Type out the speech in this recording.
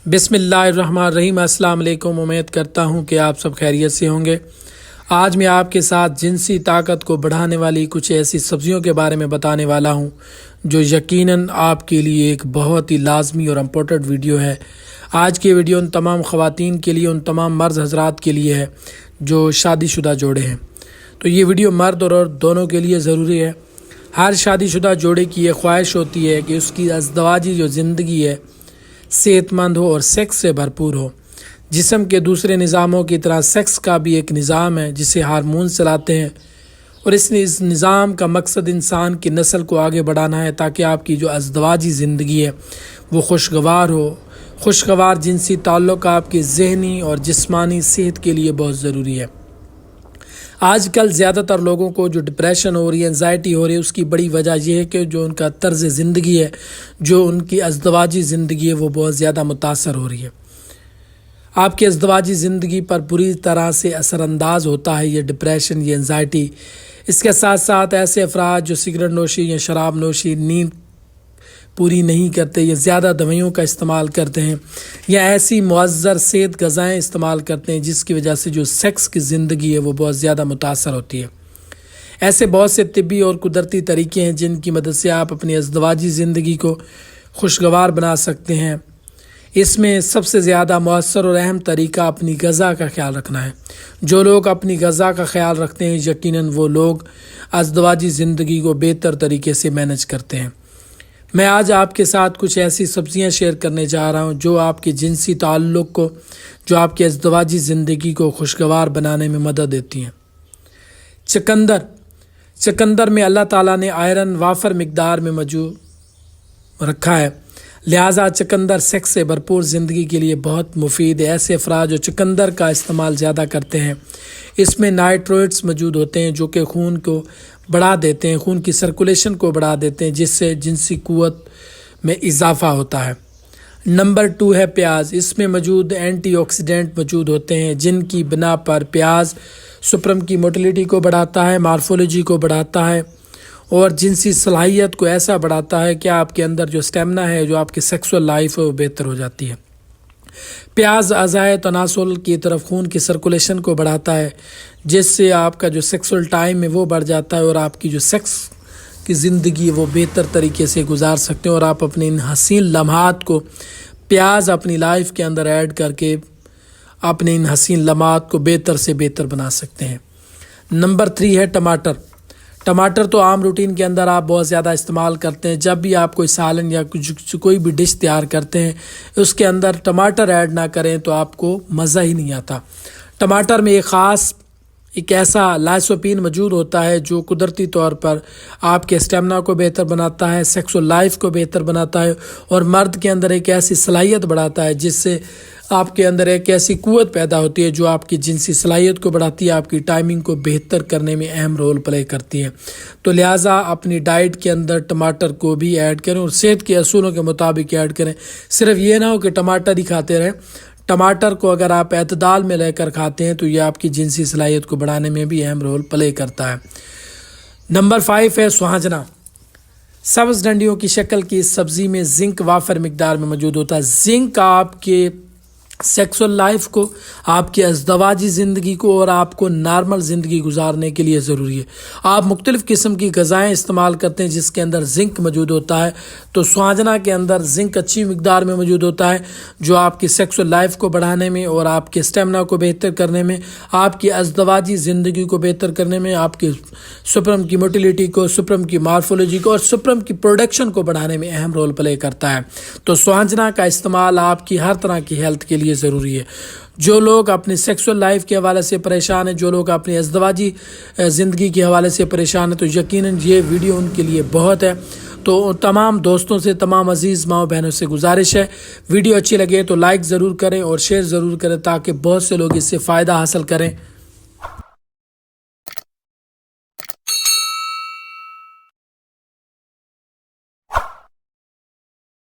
بسم اللہ الرحمن الرحیم۔ السلام علیکم۔ امید کرتا ہوں کہ آپ سب خیریت سے ہوں گے۔ آج میں آپ کے ساتھ جنسی طاقت کو بڑھانے والی کچھ ایسی سبزیوں کے بارے میں بتانے والا ہوں جو یقیناً آپ کے لیے ایک بہت ہی لازمی اور امپورٹنٹ ویڈیو ہے۔ آج کی ویڈیو ان تمام خواتین کے لیے، ان تمام مرد حضرات کے لیے ہے جو شادی شدہ جوڑے ہیں۔ تو یہ ویڈیو مرد اور عورت دونوں کے لیے ضروری ہے۔ ہر شادی شدہ جوڑے کی یہ خواہش ہوتی ہے کہ اس کی ازدواجی جو زندگی ہے صحت مند ہو اور سیکس سے بھرپور ہو۔ جسم کے دوسرے نظاموں کی طرح سیکس کا بھی ایک نظام ہے جسے ہارمون چلاتے ہیں، اور اس نظام کا مقصد انسان کی نسل کو آگے بڑھانا ہے تاکہ آپ کی جو ازدواجی زندگی ہے وہ خوشگوار ہو۔ خوشگوار جنسی تعلق آپ کی ذہنی اور جسمانی صحت کے لیے بہت ضروری ہے۔ آج کل زیادہ تر لوگوں کو جو ڈپریشن ہو رہی ہے، انزائٹی ہو رہی ہے، اس کی بڑی وجہ یہ ہے کہ جو ان کا طرز زندگی ہے، جو ان کی ازدواجی زندگی ہے وہ بہت زیادہ متاثر ہو رہی ہے۔ آپ کی ازدواجی زندگی پر بری طرح سے اثر انداز ہوتا ہے یہ ڈپریشن، یہ انزائٹی۔ اس کے ساتھ ساتھ ایسے افراد جو سگریٹ نوشی یا شراب نوشی، نیند پوری نہیں کرتے یا زیادہ دوائیوں کا استعمال کرتے ہیں یا ایسی معذر صحت غذائیں استعمال کرتے ہیں جس کی وجہ سے جو سیکس کی زندگی ہے وہ بہت زیادہ متاثر ہوتی ہے۔ ایسے بہت سے طبی اور قدرتی طریقے ہیں جن کی مدد سے آپ اپنی ازدواجی زندگی کو خوشگوار بنا سکتے ہیں۔ اس میں سب سے زیادہ مؤثر اور اہم طریقہ اپنی غذا کا خیال رکھنا ہے۔ جو لوگ اپنی غذا کا خیال رکھتے ہیں یقیناً وہ لوگ ازدواجی زندگی کو بہتر طریقے سے مینج کرتے ہیں۔ میں آج آپ کے ساتھ کچھ ایسی سبزیاں شیئر کرنے جا رہا ہوں جو آپ کے جنسی تعلق کو، جو آپ کے ازدواجی زندگی کو خوشگوار بنانے میں مدد دیتی ہیں۔ چقندر میں اللہ تعالیٰ نے آئرن وافر مقدار میں موجود رکھا ہے، لہٰذا چقندر سیکس سے بھرپور زندگی کے لیے بہت مفید ہے۔ ایسے افراد جو چقندر کا استعمال زیادہ کرتے ہیں، اس میں نائٹروئٹس موجود ہوتے ہیں جو کہ خون کو بڑھا دیتے ہیں، خون کی سرکولیشن کو بڑھا دیتے ہیں، جس سے جنسی قوت میں اضافہ ہوتا ہے۔ نمبر 2 ہے پیاز۔ اس میں موجود اینٹی آکسیڈنٹ موجود ہوتے ہیں جن کی بنا پر پیاز سپرم کی موٹیلیٹی کو بڑھاتا ہے، مارفولوجی کو بڑھاتا ہے اور جنسی صلاحیت کو ایسا بڑھاتا ہے کہ آپ کے اندر جو سٹیمنا ہے، جو آپ کی سیکسول لائف ہے وہ بہتر ہو جاتی ہے۔ پیاز اعضائے تناسل کی طرف خون کی سرکولیشن کو بڑھاتا ہے جس سے آپ کا جو سیکسول ٹائم ہے وہ بڑھ جاتا ہے اور آپ کی جو سیکس کی زندگی ہے وہ بہتر طریقے سے گزار سکتے ہیں، اور آپ اپنے ان حسین لمحات کو پیاز اپنی لائف کے اندر ایڈ کر کے اپنے ان حسین لمحات کو بہتر سے بہتر بنا سکتے ہیں۔ نمبر 3 ہے ٹماٹر تو عام روٹین کے اندر آپ بہت زیادہ استعمال کرتے ہیں۔ جب بھی آپ کوئی سالن یا کوئی بھی ڈش تیار کرتے ہیں اس کے اندر ٹماٹر ایڈ نہ کریں تو آپ کو مزہ ہی نہیں آتا۔ ٹماٹر میں ایک ایسا لائسوپین موجود ہوتا ہے جو قدرتی طور پر آپ کے اسٹیمنا کو بہتر بناتا ہے، سیکسول لائف کو بہتر بناتا ہے اور مرد کے اندر ایک ایسی صلاحیت بڑھاتا ہے جس سے آپ کے اندر ایک ایسی قوت پیدا ہوتی ہے جو آپ کی جنسی صلاحیت کو بڑھاتی ہے، آپ کی ٹائمنگ کو بہتر کرنے میں اہم رول پلے کرتی ہے۔ تو لہٰذا اپنی ڈائٹ کے اندر ٹماٹر کو بھی ایڈ کریں اور صحت کے اصولوں کے مطابق ایڈ کریں۔ صرف یہ نہ ہو کہ ٹماٹر ہی کھاتے رہیں۔ ٹماٹر کو اگر آپ اعتدال میں لے کر کھاتے ہیں تو یہ آپ کی جنسی صلاحیت کو بڑھانے میں بھی اہم رول پلے کرتا ہے۔ نمبر 5 ہے سوہانجنا۔ سبز ڈنڈیوں کی شکل کی اس سبزی میں زنک وافر مقدار میں موجود ہوتا ہے۔ زنک آپ کے سیکسول لائف کو، آپ کی ازدواجی زندگی کو اور آپ کو نارمل زندگی گزارنے کے لیے ضروری ہے۔ آپ مختلف قسم کی غذائیں استعمال کرتے ہیں جس کے اندر زنک موجود ہوتا ہے، تو سوہانجنا کے اندر زنک اچھی مقدار میں موجود ہوتا ہے جو آپ کی سیکسول لائف کو بڑھانے میں اور آپ کے اسٹیمنا کو بہتر کرنے میں، آپ کی ازدواجی زندگی کو بہتر کرنے میں، آپ کی سپرم کی موٹیلیٹی کو، سپرم کی مارفولوجی کو اور سپرم کی پروڈکشن کو بڑھانے میں اہم رول پلے کرتا ہے۔ تو سوہانجنا کا استعمال آپ کی ہر طرح کی ہیلتھ کے لیے ضروری ہے۔ جو لوگ اپنی سیکسول لائف کے حوالے سے پریشان ہیں، جو لوگ اپنی ازدواجی زندگی کے حوالے سے پریشان ہیں، تو یقیناً یہ ویڈیو ان کے لیے بہت ہے۔ تو تمام دوستوں سے، تمام عزیز ماؤں بہنوں سے گزارش ہے، ویڈیو اچھی لگے تو لائک ضرور کریں اور شیئر ضرور کریں تاکہ بہت سے لوگ اس سے فائدہ حاصل کریں۔